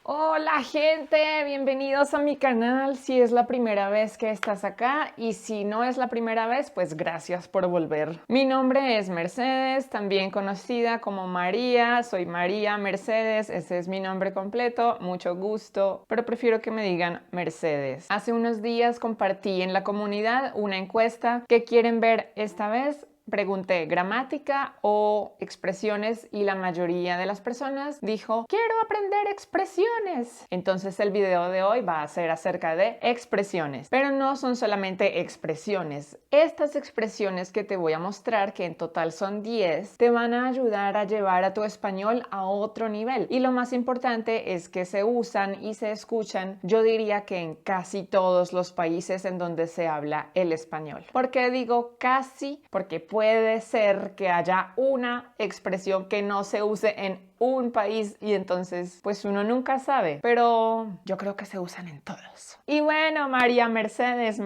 Hola gente, bienvenidos a mi canal si es la primera vez que estás acá y si no es la primera vez, pues gracias por volver. Mi nombre es Mercedes, también conocida como María, soy María Mercedes, ese es mi nombre completo, mucho gusto, pero prefiero que me digan Mercedes. Hace unos días compartí en la comunidad una encuesta que quieren ver esta vez. Pregunté gramática o expresiones y la mayoría de las personas dijo, quiero aprender expresiones. Entonces el video de hoy va a ser acerca de expresiones, pero no son solamente expresiones. Estas expresiones que te voy a mostrar, que en total son 10, te van a ayudar a llevar a tu español a otro nivel. Y lo más importante es que se usan y se escuchan, yo diría que en casi todos los países en donde se habla el español. ¿Por qué digo casi? Porque puede ser que haya una expresión que no se use en un país y entonces pues uno nunca sabe, pero yo creo que se usan en todos. Y bueno, María Mercedes,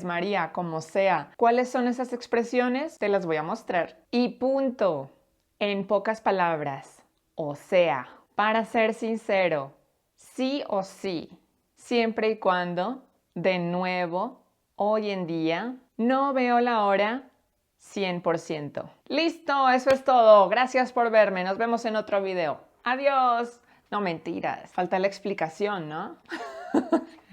María, como sea, ¿cuáles son esas expresiones? Te las voy a mostrar. Y punto. En pocas palabras, o sea, para ser sincero, sí o sí, siempre y cuando, de nuevo, hoy en día, no veo la hora, 100%. Listo, eso es todo. Gracias por verme. Nos vemos en otro video. Adiós. No, mentiras. Falta la explicación, ¿no?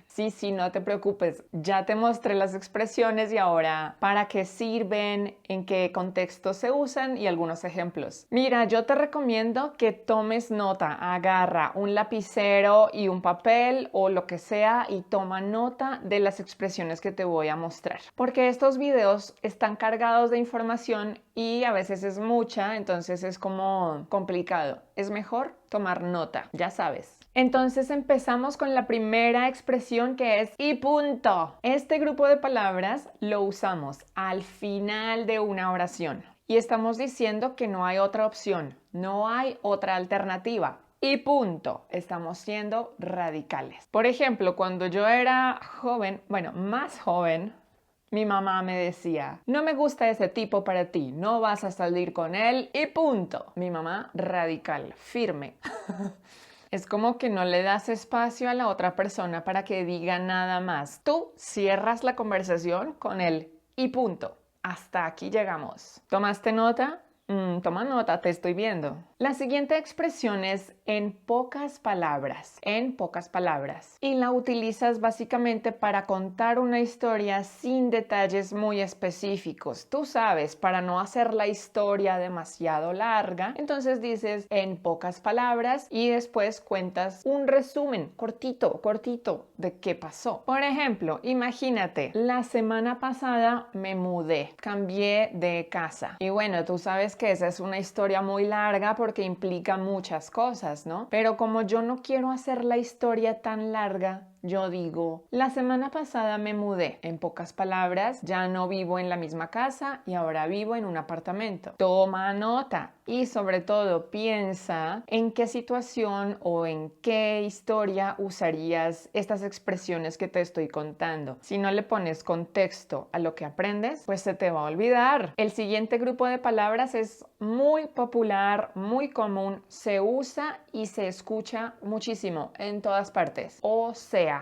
Sí, no te preocupes. Ya te mostré las expresiones y ahora para qué sirven, en qué contexto se usan y algunos ejemplos. Mira, yo te recomiendo que tomes nota. Agarra un lapicero y un papel o lo que sea y toma nota de las expresiones que te voy a mostrar. Porque estos videos están cargados de información y a veces es mucha, entonces es como complicado. Es mejor tomar nota, ya sabes. Entonces empezamos con la primera expresión que es y punto. Este grupo de palabras lo usamos al final de una oración y estamos diciendo que no hay otra opción, no hay otra alternativa. Y punto. Estamos siendo radicales. Por ejemplo, cuando yo era joven, bueno, más joven, mi mamá me decía, no me gusta ese tipo para ti, no vas a salir con él y punto. Mi mamá radical, firme. Es como que no le das espacio a la otra persona para que diga nada más. Tú cierras la conversación con él y punto. Hasta aquí llegamos. ¿Tomaste nota? Toma nota, te estoy viendo. La siguiente expresión es en pocas palabras, en pocas palabras. Y la utilizas básicamente para contar una historia sin detalles muy específicos. Tú sabes, para no hacer la historia demasiado larga, entonces dices en pocas palabras y después cuentas un resumen cortito de qué pasó. Por ejemplo, imagínate, la semana pasada me mudé, cambié de casa. Y bueno, tú sabes que esa es una historia muy larga porque implica muchas cosas, ¿no? Pero como yo no quiero hacer la historia tan larga, yo digo, la semana pasada me mudé. En pocas palabras, ya no vivo en la misma casa y ahora vivo en un apartamento. Toma nota y sobre todo piensa en qué situación o en qué historia usarías estas expresiones que te estoy contando. Si no le pones contexto a lo que aprendes, pues se te va a olvidar. El siguiente grupo de palabras es muy popular, muy común, se usa y se escucha muchísimo en todas partes. O sea,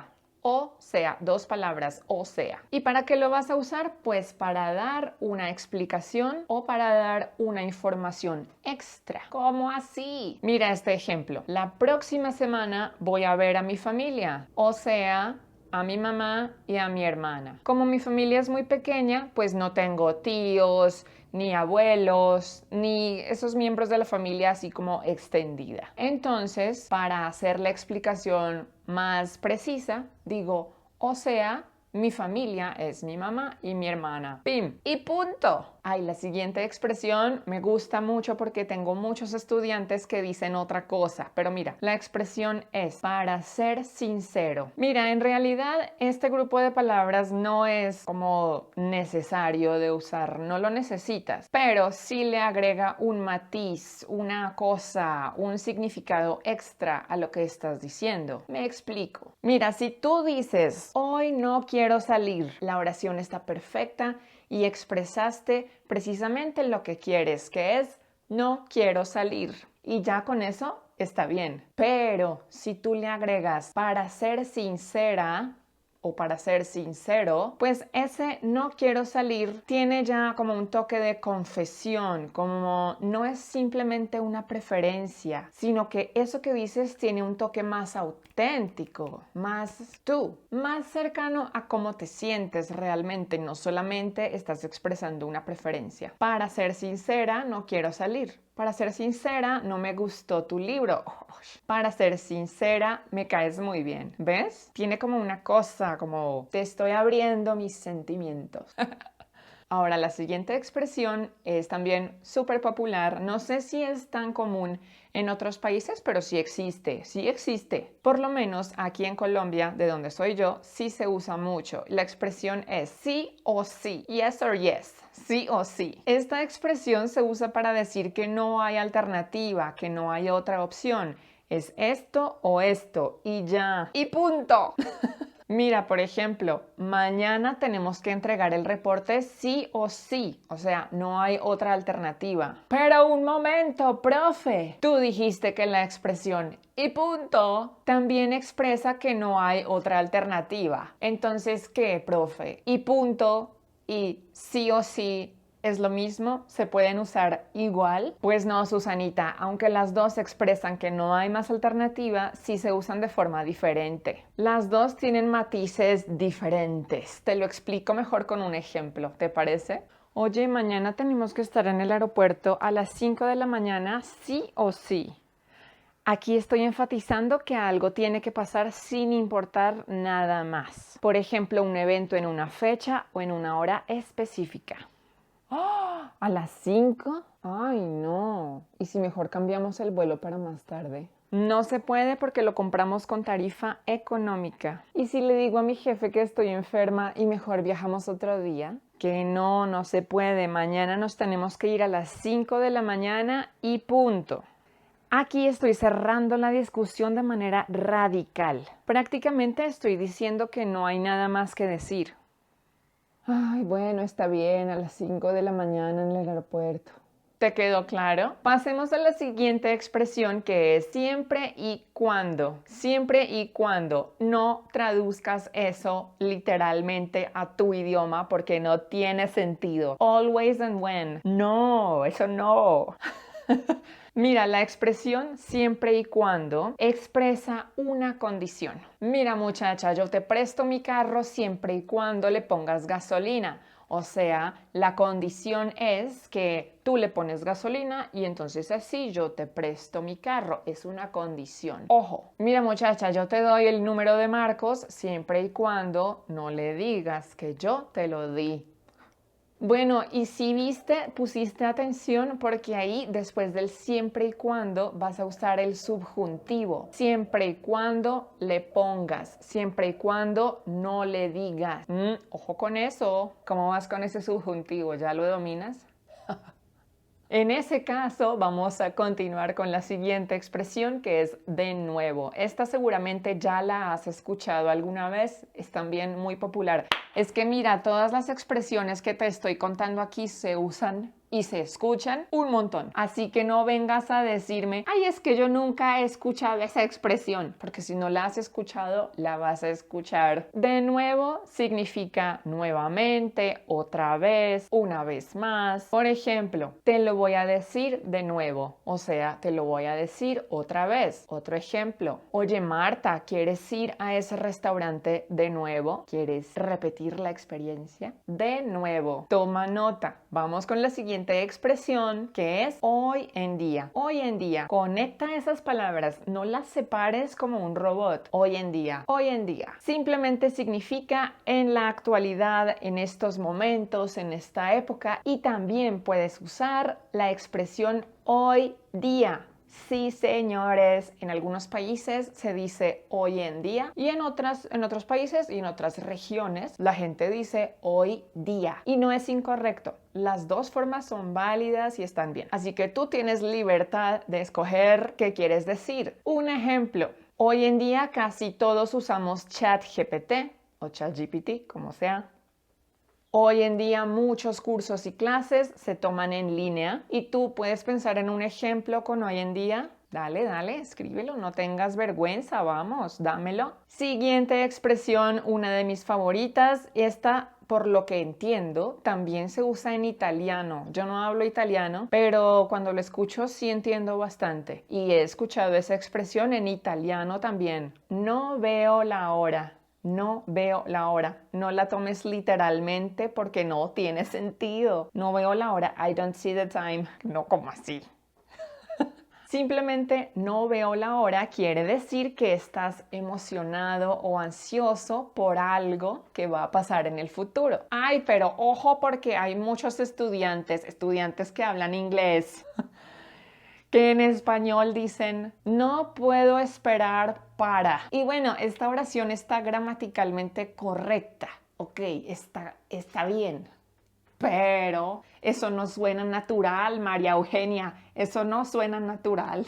dos palabras, o sea. ¿Y para qué lo vas a usar? Pues para dar una explicación o para dar una información extra. ¿Cómo así? Mira este ejemplo. La próxima semana voy a ver a mi familia. O sea, a mi mamá y a mi hermana. Como mi familia es muy pequeña, pues no tengo tíos, ni abuelos, ni esos miembros de la familia así como extendida. Entonces, para hacer la explicación más precisa, digo, o sea, mi familia es mi mamá y mi hermana. ¡Pim! Y punto. Ay, la siguiente expresión me gusta mucho porque tengo muchos estudiantes que dicen otra cosa. Pero mira, la expresión es para ser sincero. Mira, en realidad este grupo de palabras no es como necesario de usar, no lo necesitas. Pero sí le agrega un matiz, una cosa, un significado extra a lo que estás diciendo. Me explico. Mira, si tú dices, hoy no quiero salir, la oración está perfecta y expresaste precisamente lo que quieres, que es no quiero salir. Y ya con eso está bien. Pero si tú le agregas para ser sincera o para ser sincero, pues ese no quiero salir tiene ya como un toque de confesión, como no es simplemente una preferencia, sino que eso que dices tiene un toque más auténtico, más tú, más cercano a cómo te sientes realmente, no solamente estás expresando una preferencia. Para ser sincera, no quiero salir. Para ser sincera, no me gustó tu libro. Para ser sincera, me caes muy bien. ¿Ves? Tiene como una cosa, como te estoy abriendo mis sentimientos. Ahora, la siguiente expresión es también súper popular. No sé si es tan común en otros países, pero sí existe, sí existe. Por lo menos aquí en Colombia, de donde soy yo, sí se usa mucho. La expresión es sí o sí, yes or yes, sí o sí. Esta expresión se usa para decir que no hay alternativa, que no hay otra opción. Es esto o esto y ya. Y punto. Mira, por ejemplo, mañana tenemos que entregar el reporte sí o sí, o sea, no hay otra alternativa. Pero un momento, profe, tú dijiste que la expresión y punto también expresa que no hay otra alternativa. Entonces, ¿qué, profe? Y punto y sí o sí ¿es lo mismo? ¿Se pueden usar igual? Pues no, Susanita, aunque las dos expresan que no hay más alternativa, sí se usan de forma diferente. Las dos tienen matices diferentes. Te lo explico mejor con un ejemplo, ¿te parece? Oye, mañana tenemos que estar en el aeropuerto a las 5 de la mañana, sí o sí. Aquí estoy enfatizando que algo tiene que pasar sin importar nada más. Por ejemplo, un evento en una fecha o en una hora específica. ¡Oh! ¿A las 5? Ay, no. ¿Y si mejor cambiamos el vuelo para más tarde? No se puede porque lo compramos con tarifa económica. ¿Y si le digo a mi jefe que estoy enferma y mejor viajamos otro día? Que no, no se puede. Mañana nos tenemos que ir a las 5 de la mañana y punto. Aquí estoy cerrando la discusión de manera radical. Prácticamente estoy diciendo que no hay nada más que decir. Ay, bueno, está bien, a las 5 de la mañana en el aeropuerto. ¿Te quedó claro? Pasemos a la siguiente expresión que es siempre y cuando. Siempre y cuando. No traduzcas eso literalmente a tu idioma porque no tiene sentido. Always and when. No, eso no. Mira, la expresión siempre y cuando expresa una condición. Mira, muchacha, yo te presto mi carro siempre y cuando le pongas gasolina. O sea, la condición es que tú le pones gasolina y entonces así yo te presto mi carro. Es una condición. Ojo, mira, muchacha, yo te doy el número de Marcos siempre y cuando no le digas que yo te lo di. Bueno, y si viste, pusiste atención porque ahí después del siempre y cuando vas a usar el subjuntivo. Siempre y cuando le pongas, siempre y cuando no le digas. Ojo con eso. ¿Cómo vas con ese subjuntivo? ¿Ya lo dominas? En ese caso, vamos a continuar con la siguiente expresión que es de nuevo. Esta seguramente ya la has escuchado alguna vez, es también muy popular. Es que mira, todas las expresiones que te estoy contando aquí se usan y se escuchan un montón. Así que no vengas a decirme, ay, es que yo nunca he escuchado esa expresión, porque si no la has escuchado, la vas a escuchar. De nuevo significa nuevamente, otra vez, una vez más. Por ejemplo, te lo voy a decir de nuevo, o sea, te lo voy a decir otra vez. Otro ejemplo, oye Marta, ¿quieres ir a ese restaurante de nuevo? ¿Quieres repetir la experiencia? De nuevo, toma nota. Vamos con la siguiente expresión que es hoy en día. Hoy en día. Conecta esas palabras, no las separes como un robot. Hoy en día. Hoy en día. Simplemente significa en la actualidad, en estos momentos, en esta época y también puedes usar la expresión hoy día. Sí, señores, en algunos países se dice hoy en día y en otros países y en otras regiones la gente dice hoy día y no es incorrecto. Las dos formas son válidas y están bien. Así que tú tienes libertad de escoger qué quieres decir. Un ejemplo, hoy en día casi todos usamos ChatGPT o ChatGPT, como sea. Hoy en día muchos cursos y clases se toman en línea y tú puedes pensar en un ejemplo con hoy en día. Dale, dale, escríbelo, no tengas vergüenza, vamos, dámelo. Siguiente expresión, una de mis favoritas. Esta, por lo que entiendo, también se usa en italiano. Yo no hablo italiano, pero cuando lo escucho sí entiendo bastante. Y he escuchado esa expresión en italiano también. No veo la hora. No veo la hora. No la tomes literalmente porque no tiene sentido. No veo la hora. I don't see the time. No, ¿cómo así? Simplemente no veo la hora quiere decir que estás emocionado o ansioso por algo que va a pasar en el futuro. Ay, pero ojo porque hay muchos estudiantes que hablan inglés, que en español dicen no puedo esperar para. Y bueno, esta oración está gramaticalmente correcta. Ok, está bien. Pero eso no suena natural, María Eugenia, eso no suena natural.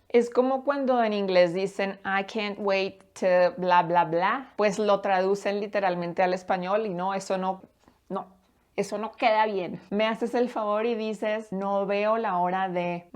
Es como cuando en inglés dicen I can't wait to bla bla bla, pues lo traducen literalmente al español y no, eso no, eso no queda bien. Me haces el favor y dices no veo la hora de...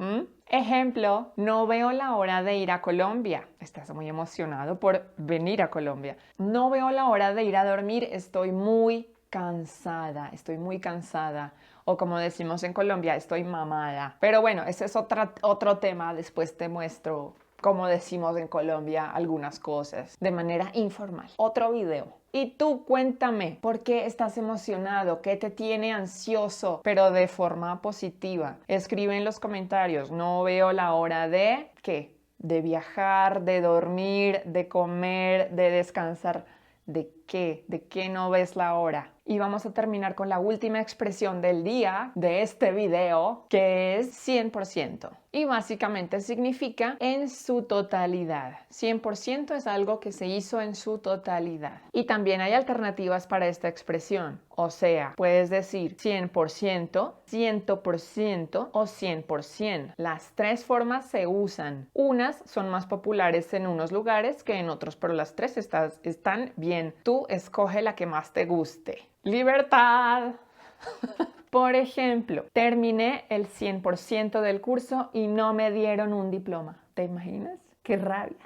Ejemplo, no veo la hora de ir a Colombia. Estás muy emocionado por venir a Colombia. No veo la hora de ir a dormir, estoy muy cansada, estoy muy cansada. O como decimos en Colombia, estoy mamada. Pero bueno, ese es otro tema. Después te muestro cómo decimos en Colombia algunas cosas de manera informal. Otro video. Y tú cuéntame, ¿por qué estás emocionado? ¿Qué te tiene ansioso? Pero de forma positiva. Escribe en los comentarios. No veo la hora de... ¿qué? De viajar, de dormir, de comer, de descansar. ¿De qué? ¿De qué no ves la hora? Y vamos a terminar con la última expresión del día de este video, que es 100%. Y básicamente significa en su totalidad. 100% es algo que se hizo en su totalidad. Y también hay alternativas para esta expresión. O sea, puedes decir 100%, 100% o 100%. Las tres formas se usan. Unas son más populares en unos lugares que en otros, pero las tres están bien. Tú escoge la que más te guste. ¡Libertad! Por ejemplo, terminé el 100% del curso y no me dieron un diploma. ¿Te imaginas? ¡Qué rabia!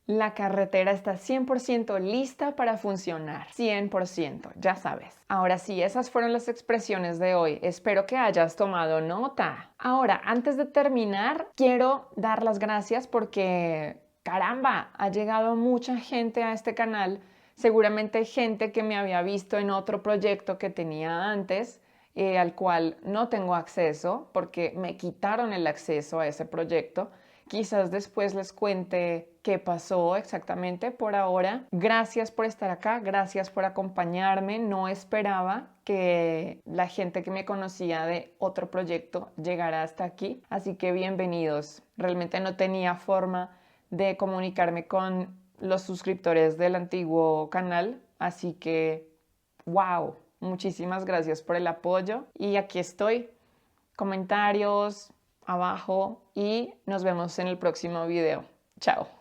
La carretera está 100% lista para funcionar. 100%, ya sabes. Ahora sí, esas fueron las expresiones de hoy. Espero que hayas tomado nota. Ahora, antes de terminar, quiero dar las gracias porque, caramba, ha llegado mucha gente a este canal. Seguramente gente que me había visto en otro proyecto que tenía antes, al cual no tengo acceso porque me quitaron el acceso a ese proyecto. Quizás después les cuente qué pasó exactamente. Por ahora, gracias por estar acá, gracias por acompañarme. No esperaba que la gente que me conocía de otro proyecto llegara hasta aquí, así que bienvenidos. Realmente no tenía forma de comunicarme con los suscriptores del antiguo canal, así que wow, muchísimas gracias por el apoyo y aquí estoy. Comentarios abajo y nos vemos en el próximo video. Chao.